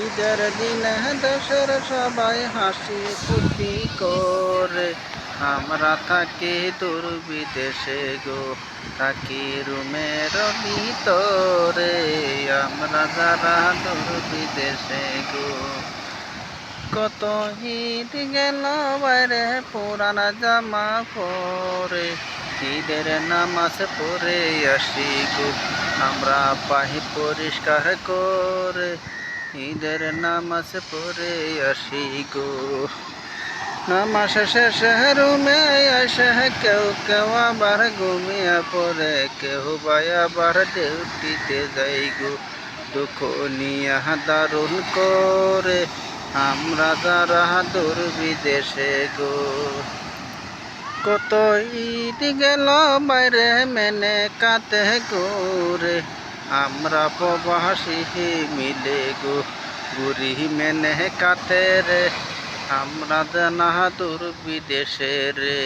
ঈদের দিনে দেশের সবাই হাসি ফুর্তি করে, আমরা থাকি দূর বিদেশে গো, থাকি রুমের ভিতরে, আমরা যারা দূর বিদেশে গো। কত ঈদ গেল বাইরে পুরানা জামা পরে, ঈদের নামাজ পড়ে আসি গো, আমরা পাহি পরিষ্কার করে, ঈদের নামাজ পড়ে আসি গো। নামাজ শেষে রুমে এসে কেউ কেউ আবার ঘুমিয়ে পড়ে, কেউ বা আবার ডিউটিতে যাই গো, দুঃখ নিয়ে দারুণ করে, আমরা যারা দূর বিদেশে গো। কত ঈদ গেল বাইরে মেনে কাতে গোরে, আমরা প্রবাসী মিলে গো, ঘুরি মেনে কাতে রে, আমরা জানা দূর বিদেশে রে।